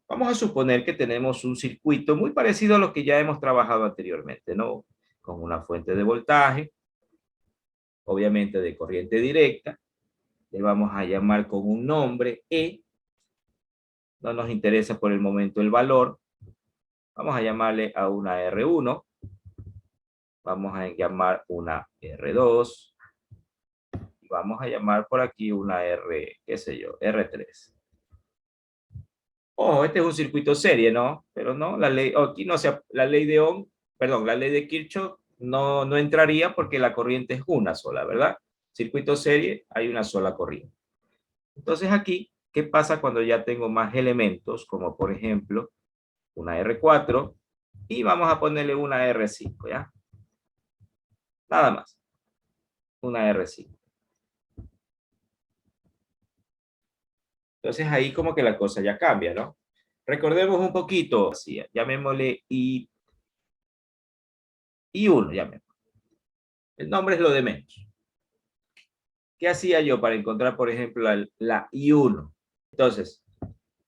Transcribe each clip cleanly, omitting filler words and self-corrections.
Vamos a suponer que tenemos un circuito muy parecido a lo que ya hemos trabajado anteriormente, ¿no? Con una fuente de voltaje, obviamente de corriente directa. Le vamos a llamar con un nombre E. No nos interesa por el momento el valor. Vamos a llamarle a una R1. Vamos a llamar una R2. Y vamos a llamar por aquí una R, qué sé yo, R3. Oh, este es un circuito serie, ¿no? Pero no, la ley, aquí no se, la ley de Ohm, perdón, la ley de Kirchhoff no entraría porque la corriente es una sola, ¿verdad? Circuito serie, hay una sola corriente. Entonces aquí, ¿qué pasa cuando ya tengo más elementos? Como por ejemplo, una R4 y vamos a ponerle una R5, ¿ya? Nada más, una R5. Entonces ahí como que la cosa ya cambia, ¿no? Recordemos un poquito, así, llamémosle I1, llamémosle. El nombre es lo de menos. ¿Qué hacía yo para encontrar, por ejemplo, la I1? Entonces,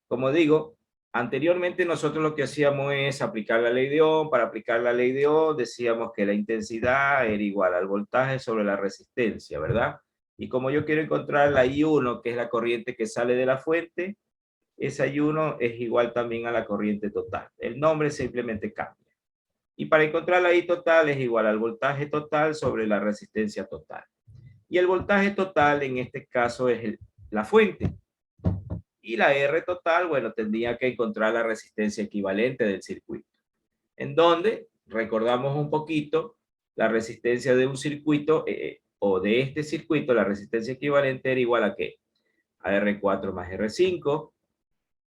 como digo, anteriormente nosotros lo que hacíamos es aplicar la ley de Ohm. Para aplicar la ley de Ohm decíamos que la intensidad era igual al voltaje sobre la resistencia, ¿verdad? Y como yo quiero encontrar la I1, que es la corriente que sale de la fuente, esa I1 es igual también a la corriente total. El nombre simplemente cambia. Y para encontrar la I total es igual al voltaje total sobre la resistencia total. Y el voltaje total en este caso es la fuente. Y la R total, bueno, tendría que encontrar la resistencia equivalente del circuito. En donde, recordamos un poquito, la resistencia de un circuito o de este circuito, la resistencia equivalente era igual a ¿qué? A R4 más R5.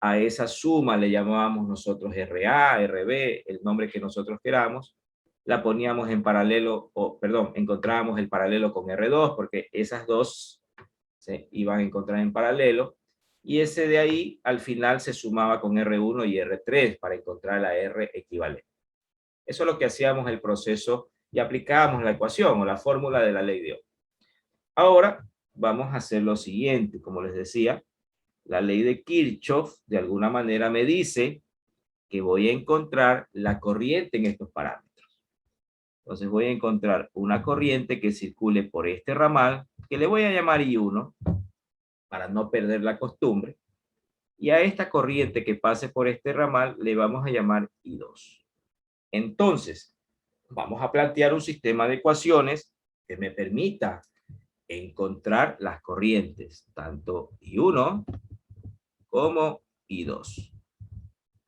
A esa suma le llamábamos nosotros RA, RB, el nombre que nosotros queramos. La poníamos en paralelo, o perdón, encontrábamos el paralelo con R2, porque esas dos se iban a encontrar en paralelo, y ese de ahí al final se sumaba con R1 y R3 para encontrar la R equivalente. Eso es lo que hacíamos el proceso y aplicábamos la ecuación o la fórmula de la ley de Ohm. Ahora vamos a hacer lo siguiente, como les decía, la ley de Kirchhoff de alguna manera me dice que voy a encontrar la corriente en estos parámetros. Entonces voy a encontrar una corriente que circule por este ramal, que le voy a llamar I1, para no perder la costumbre. Y a esta corriente que pase por este ramal le vamos a llamar I2. Entonces, vamos a plantear un sistema de ecuaciones que me permita encontrar las corrientes, tanto I1 como I2.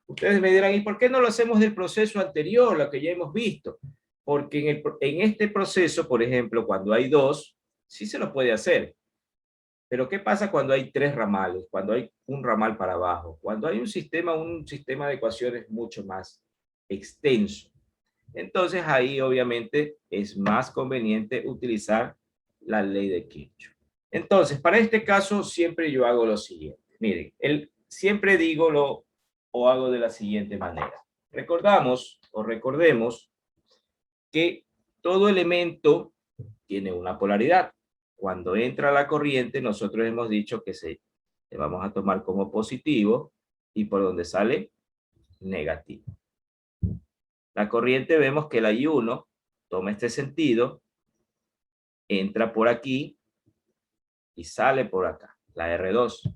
Ustedes me dirán, ¿y por qué no lo hacemos del proceso anterior, lo que ya hemos visto? Porque en este proceso, por ejemplo, cuando hay dos, sí se lo puede hacer. Pero ¿qué pasa cuando hay tres ramales? Cuando hay un ramal para abajo. Cuando hay un sistema de ecuaciones mucho más extenso. Entonces ahí obviamente es más conveniente utilizar la ley de Kirchhoff. Entonces, para este caso siempre yo hago lo siguiente. Miren, siempre digo o hago de la siguiente manera. Recordemos que todo elemento tiene una polaridad. Cuando entra la corriente, nosotros hemos dicho que le vamos a tomar como positivo y por donde sale, negativo. La corriente vemos que la I1 toma este sentido, entra por aquí y sale por acá, la R2.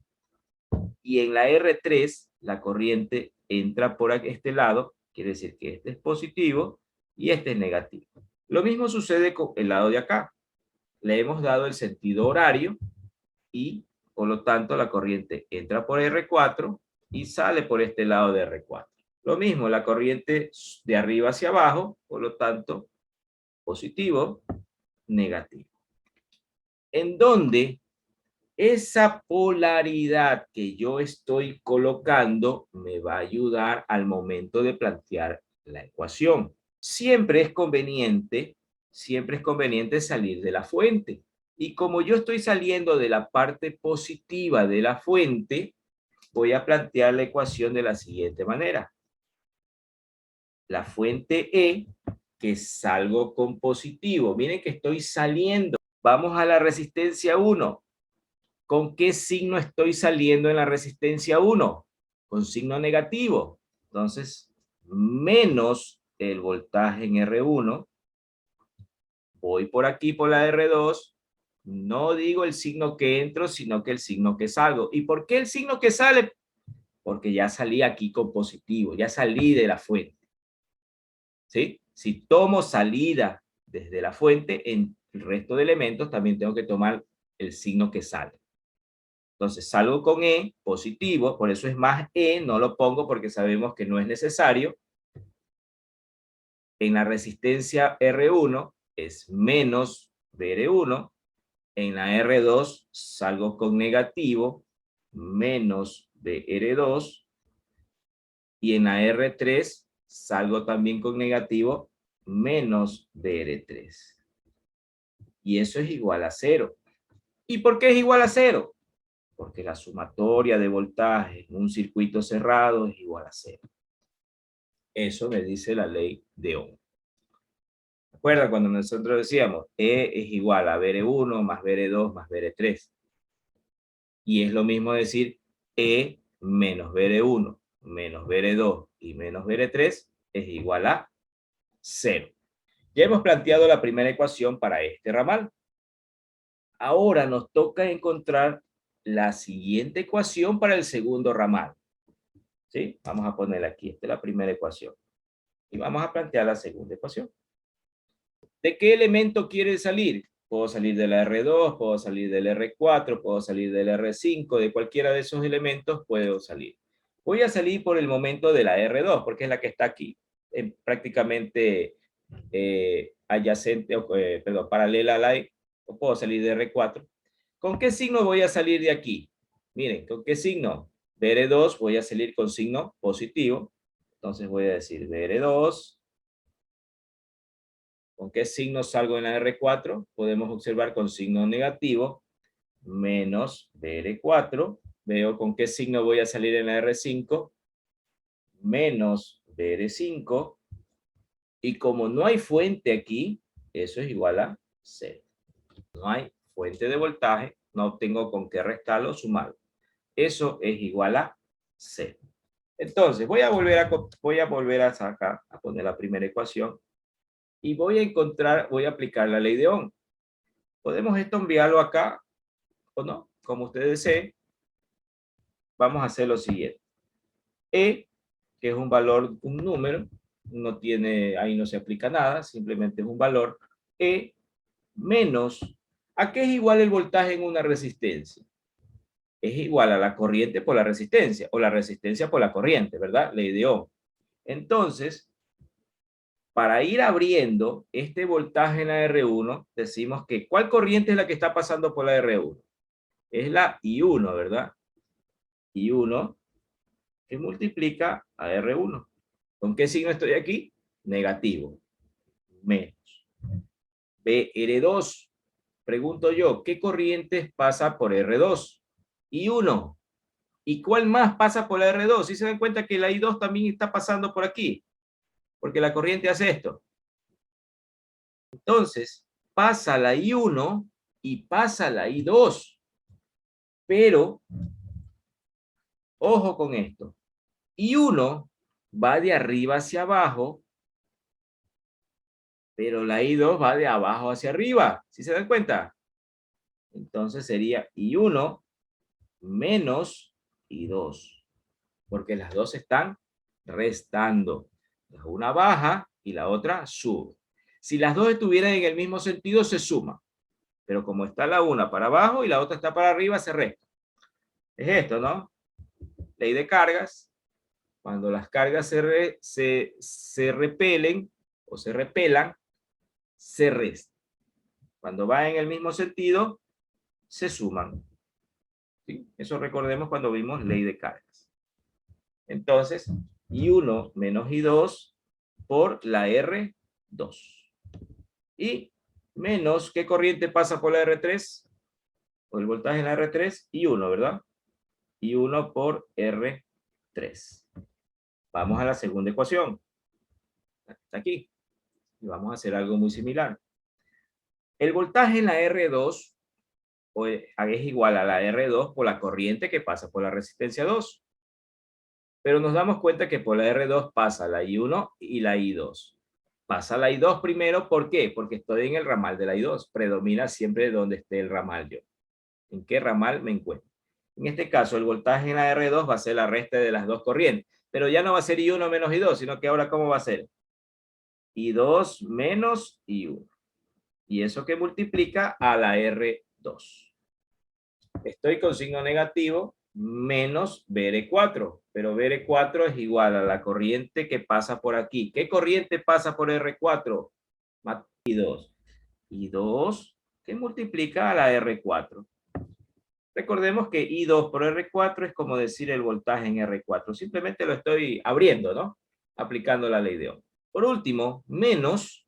Y en la R3, la corriente entra por este lado, quiere decir que este es positivo y este es negativo. Lo mismo sucede con el lado de acá. Le hemos dado el sentido horario y por lo tanto la corriente entra por R4 y sale por este lado de R4. Lo mismo, la corriente de arriba hacia abajo, por lo tanto, positivo, negativo. En donde esa polaridad que yo estoy colocando me va a ayudar al momento de plantear la ecuación. Siempre es conveniente salir de la fuente. Y como yo estoy saliendo de la parte positiva de la fuente, voy a plantear la ecuación de la siguiente manera. La fuente E, que salgo con positivo. Miren que estoy saliendo. Vamos a la resistencia 1. ¿Con qué signo estoy saliendo en la resistencia 1? con signo negativo. Entonces, menos el voltaje en R1. Voy por aquí por la R2. No digo el signo que entro, sino que el signo que salgo. ¿Y por qué el signo que sale? Porque ya salí aquí con positivo, ya salí de la fuente. ¿Sí? Si tomo salida desde la fuente, en el resto de elementos también tengo que tomar el signo que sale. Entonces salgo con E positivo, por eso es más E, no lo pongo porque sabemos que no es necesario. En la resistencia R1 es menos BR1. En la R2 salgo con negativo, menos BR2. Y en la R3 salgo también con negativo, menos BR3. Y eso es igual a 0. ¿Y por qué es igual a 0? Porque la sumatoria de voltaje en un circuito cerrado es igual a 0. Eso me dice la ley de Ohm. ¿Recuerda cuando nosotros decíamos E es igual a BR1 más BR2 más BR3? Y es lo mismo decir E menos BR1 menos BR2 y menos BR3 es igual a 0. Ya hemos planteado la primera ecuación para este ramal. Ahora nos toca encontrar la siguiente ecuación para el segundo ramal. ¿Sí? Vamos a ponerla aquí. Esta es la primera ecuación. Y vamos a plantear la segunda ecuación. ¿De qué elemento quiere salir? Puedo salir de la R2, puedo salir del R4, puedo salir del R5, de cualquiera de esos elementos puedo salir. Voy a salir por el momento de la R2, porque es la que está aquí, prácticamente adyacente, perdón, paralela a la E, o puedo salir de R4. ¿Con qué signo voy a salir de aquí? Miren, ¿con qué signo? BR2 voy a salir con signo positivo, entonces voy a decir BR2. ¿Con qué signo salgo en la R4? Podemos observar con signo negativo, menos BR4. Veo con qué signo voy a salir en la R5, menos BR5. Y como no hay fuente aquí, eso es igual a 0. No hay fuente de voltaje, no tengo con qué restarlo o sumarlo. Eso es igual a 0. Entonces, voy a volver a sacar, a poner la primera ecuación. Y voy a aplicar la ley de Ohm. Podemos esto enviarlo acá o no, como ustedes deseen. Vamos a hacer lo siguiente. E, que es un valor, un número, no tiene, ahí no se aplica nada, simplemente es un valor. E menos, ¿a qué es igual el voltaje en una resistencia? Es igual a la corriente por la resistencia, o la resistencia por la corriente, ¿verdad? Ley de Ohm. Entonces, para ir abriendo este voltaje en la R1, decimos que ¿cuál corriente es la que está pasando por la R1? Es la I1, ¿verdad? I1 que multiplica a R1. ¿Con qué signo estoy aquí? Negativo. Menos. BR2. Pregunto yo, ¿qué corrientes pasa por R2? I1. ¿Y cuál más pasa por la R2? ¿Sí se dan cuenta que la I2 también está pasando por aquí? Porque la corriente hace esto. Entonces, pasa la I1 y pasa la I2. Pero, ojo con esto. I1 va de arriba hacia abajo, pero la I2 va de abajo hacia arriba. ¿Sí se dan cuenta? Entonces sería I1 menos I2, porque las dos están restando. Una baja y la otra sube. Si las dos estuvieran en el mismo sentido, se suman. Pero como está la una para abajo y la otra está para arriba, se resta. Es esto, ¿no? Ley de cargas. Cuando las cargas se repelen o se repelan, se restan. Cuando va en el mismo sentido, se suman. ¿Sí? Eso recordemos cuando vimos ley de cargas. Entonces, I1 menos I2 por la R2. Y menos, ¿qué corriente pasa por la R3? O el voltaje en la R3, I1, ¿verdad? I1 por R3. Vamos a la segunda ecuación. Está aquí. Y vamos a hacer algo muy similar. El voltaje en la R2 es igual a la R2 por la corriente que pasa por la resistencia 2. Pero nos damos cuenta que por la R2 pasa la I1 y la I2. Pasa la I2 primero, ¿por qué? Porque estoy en el ramal de la I2. Predomina siempre donde esté el ramal yo. ¿En qué ramal me encuentro? En este caso, el voltaje en la R2 va a ser la resta de las dos corrientes. Pero ya no va a ser I1 menos I2, sino que ahora, ¿cómo va a ser? I2 menos I1. Y eso que multiplica a la R2. Estoy con signo negativo menos BR4, pero BR4 es igual a la corriente que pasa por aquí. ¿Qué corriente pasa por R4? I2. I2 que multiplica a la R4. Recordemos que I2 por R4 es como decir el voltaje en R4. Simplemente lo estoy abriendo, ¿no? Aplicando la ley de Ohm. Por último, menos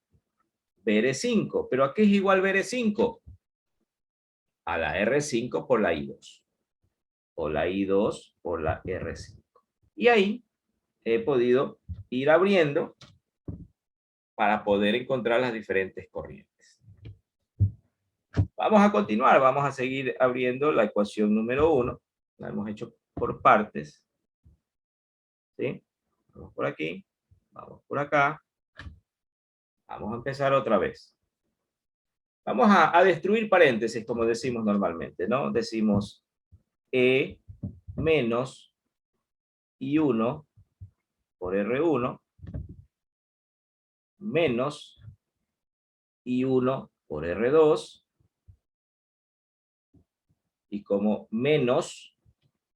BR5. ¿Pero a qué es igual BR5? A la R5 por la I2. O la I2 por la R5. Y ahí he podido ir abriendo para poder encontrar las diferentes corrientes. Vamos a continuar, vamos a seguir abriendo la ecuación número 1. La hemos hecho por partes. ¿Sí? Vamos por aquí, vamos por acá. Vamos a empezar otra vez. Vamos a destruir paréntesis, como decimos normalmente, ¿no? Decimos E menos I1 por R1 menos I1 por R2 y como menos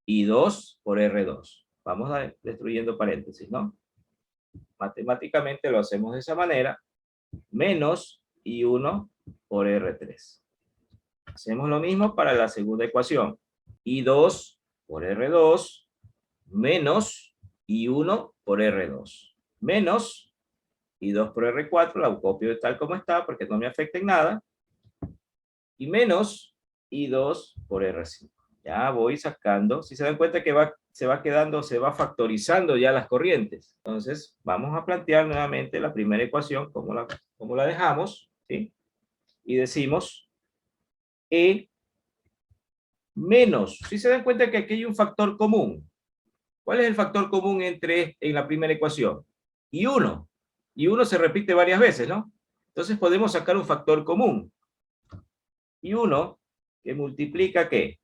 I2 por R2. Vamos a destruyendo paréntesis, ¿no? Matemáticamente lo hacemos de esa manera. Menos I1 por R3. Hacemos lo mismo para la segunda ecuación. I2 por R2 menos I1 por R2. Menos I2 por R4, la copio tal como está porque no me afecta en nada. Y menos I2 por R5. Ya voy sacando, si se dan cuenta que se va factorizando ya las corrientes. Entonces, vamos a plantear nuevamente la primera ecuación, como la dejamos, ¿sí? Y decimos E menos, si se dan cuenta que aquí hay un factor común. ¿Cuál es el factor común en la primera ecuación? I1. I1 se repite varias veces, ¿no? Entonces podemos sacar un factor común. I1 que multiplica, ¿qué?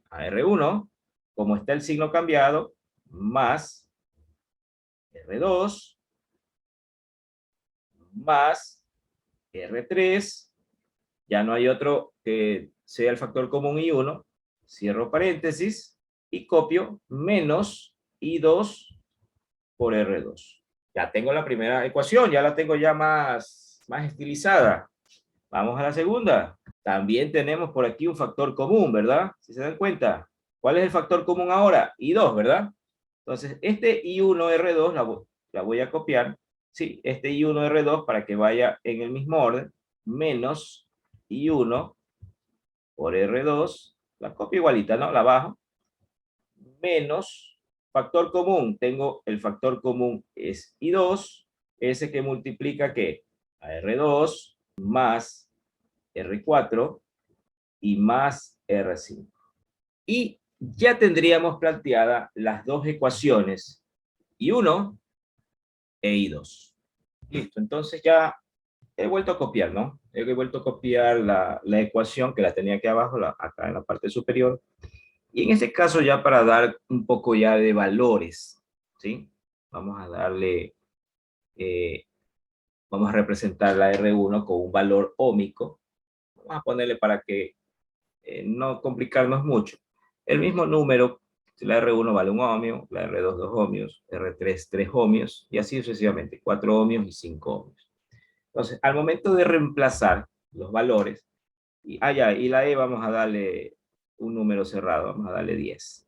A R1, como está el signo cambiado, más R2, más R3, ya no hay otro que sea el factor común I1, cierro paréntesis y copio menos I2 por R2. Ya tengo la primera ecuación, ya la tengo ya más estilizada. Vamos a la segunda. También tenemos por aquí un factor común, ¿verdad? Si se dan cuenta. ¿Cuál es el factor común ahora? I2, ¿verdad? Entonces, este I1R2 la voy a copiar. Sí, este I1R2 para que vaya en el mismo orden. Menos I1 por R2. La copio igualita, ¿no? La bajo. Menos factor común. Tengo el factor común es I2. Ese que multiplica, ¿qué? A R2 más R4 y más R5. Y ya tendríamos planteadas las dos ecuaciones, I1 e I2. Listo, entonces ya he vuelto a copiar, ¿no? He vuelto a copiar la ecuación que la tenía aquí abajo, acá en la parte superior. Y en este caso ya para dar un poco ya de valores, ¿sí? Vamos a darle, vamos a representar la R1 con un valor óhmico. Vamos a ponerle para que no complicarnos mucho. El mismo número, la R1 vale 1 ohmio, la R2 2 ohmios, R3 3 ohmios, y así sucesivamente, 4 ohmios y 5 ohmios. Entonces, al momento de reemplazar los valores, y la E vamos a darle un número cerrado, vamos a darle 10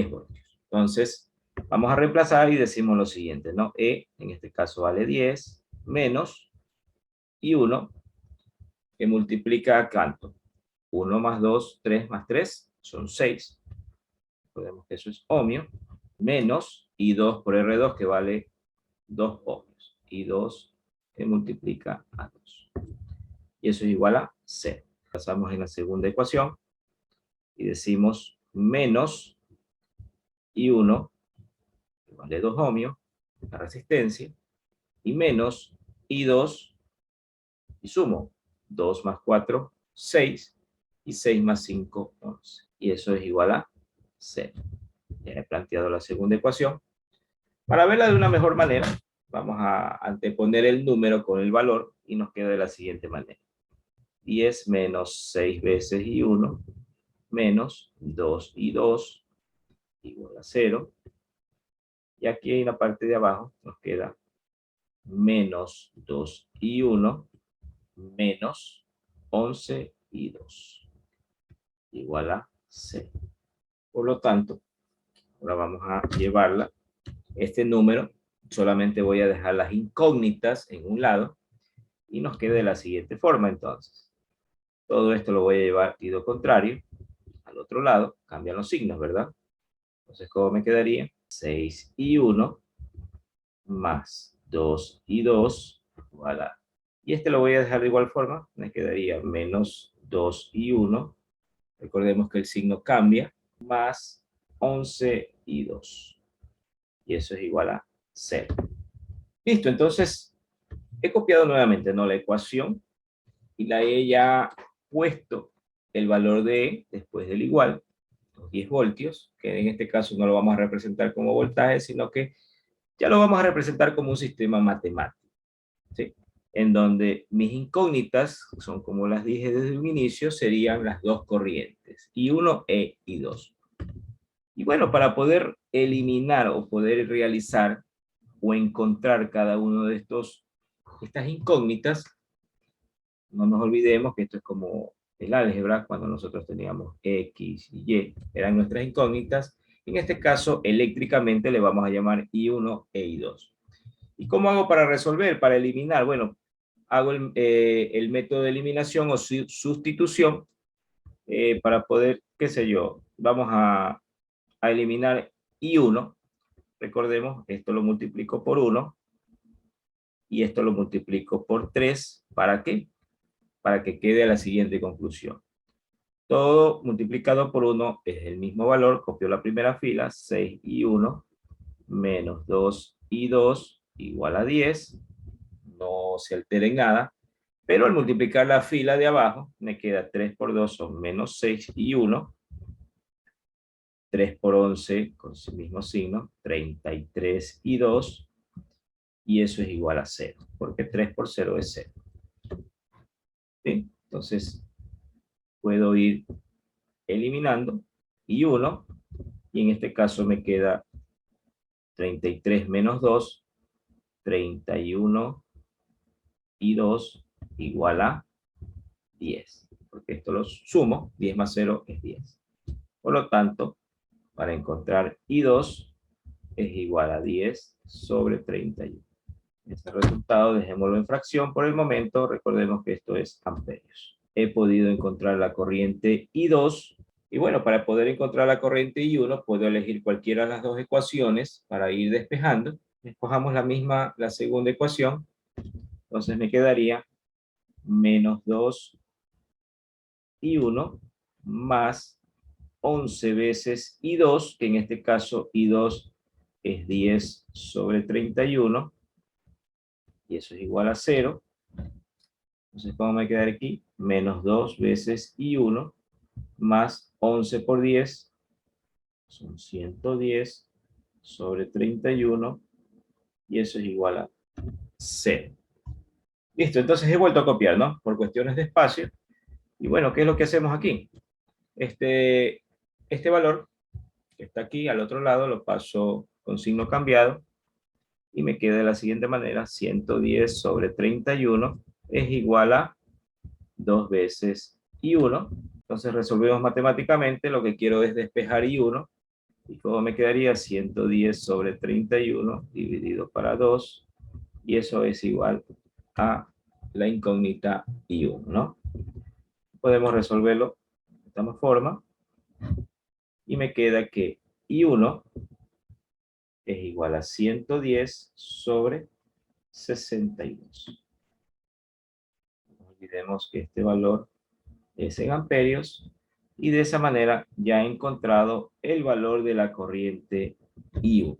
voltios. Entonces, vamos a reemplazar y decimos lo siguiente, ¿no? E, en este caso vale 10, menos, y 1, que multiplica a ¿cuánto? 1 más 2, 3 más 3, son 6. Recordemos que eso es ohmio, menos I2 por R2, que vale 2 ohmios. I2 que multiplica a 2. Y eso es igual a 0. Pasamos en la segunda ecuación y decimos menos I1, vale 2 ohmios, la resistencia, y menos I2, y sumo 2 más 4, 6, y 6 más 5, 11. Y eso es igual a 0. Ya he planteado la segunda ecuación. Para verla de una mejor manera, vamos a anteponer el número con el valor y nos queda de la siguiente manera. 10 menos 6 veces I1 menos 2 I2 igual a 0. Y aquí en la parte de abajo nos queda menos 2 I1 menos 11 I2 igual a 0. Por lo tanto, ahora vamos a llevarla. Este número, solamente voy a dejar las incógnitas en un lado y nos queda de la siguiente forma entonces. Todo esto lo voy a llevar sentido contrario. Al otro lado, cambian los signos, ¿verdad? Entonces, ¿cómo me quedaría? 6 y 1 más 2 y 2 igual a... Y este lo voy a dejar de igual forma. Me quedaría menos 2 y 1. Recordemos que el signo cambia. Más 11 y 2. Y eso es igual a 0. Listo, entonces he copiado nuevamente, ¿no?, la ecuación y la he ya puesto el valor de E después del igual, los 10 voltios, que en este caso no lo vamos a representar como voltaje, sino que ya lo vamos a representar como un sistema matemático, ¿sí? En donde mis incógnitas, son como las dije desde un inicio, serían las dos corrientes, I1 e I2. Y bueno, para poder eliminar o poder realizar o encontrar cada uno de estas incógnitas, no nos olvidemos que esto es como el álgebra, cuando nosotros teníamos X y Y, eran nuestras incógnitas. En este caso, eléctricamente le vamos a llamar I1 e I2. ¿Y cómo hago para resolver, para eliminar? Bueno, hago el método de eliminación o sustitución para poder, qué sé yo, vamos a eliminar I1. Recordemos, esto lo multiplico por 1 y esto lo multiplico por 3. ¿Para qué? Para que quede a la siguiente conclusión. Todo multiplicado por 1 es el mismo valor. Copio la primera fila, 6 y 1, menos 2 y 2, igual a 10. No se altera en nada. Pero al multiplicar la fila de abajo, me queda 3 por 2 son menos 6 y 1. 3 por 11, con su mismo signo, 33 y 2. Y eso es igual a 0, porque 3 por 0 es 0. ¿Sí? Entonces, puedo ir eliminando y 1, y en este caso me queda 33 menos 2, 31 y 2 igual a 10, porque esto lo sumo, 10 más 0 es 10. Por lo tanto, para encontrar I2 es igual a 10 sobre 31. Este resultado dejémoslo en fracción por el momento, recordemos que esto es amperios. He podido encontrar la corriente I2. Y bueno, para poder encontrar la corriente I1, puedo elegir cualquiera de las dos ecuaciones para ir despejando. Escojamos la segunda ecuación. Entonces me quedaría menos 2 I1 más 11 veces I2, que en este caso I2 es 10 sobre 31, y eso es igual a 0. Entonces, ¿cómo me queda aquí? Menos 2 veces I1 más 11 por 10, son 110 sobre 31, y eso es igual a 0. Listo, entonces he vuelto a copiar, ¿no? Por cuestiones de espacio. Y bueno, ¿qué es lo que hacemos aquí? Este valor que está aquí al otro lado lo paso con signo cambiado y me queda de la siguiente manera: 110 sobre 31 es igual a 2 veces I1. Entonces resolvemos matemáticamente, lo que quiero es despejar I1. ¿Y cómo me quedaría? 110 sobre 31 dividido para 2. Y eso es igual a la incógnita I1, ¿no? Podemos resolverlo de esta forma. Y me queda que I1 es igual a 110 sobre 62. No olvidemos que este valor es en amperios. Y de esa manera ya he encontrado el valor de la corriente I1.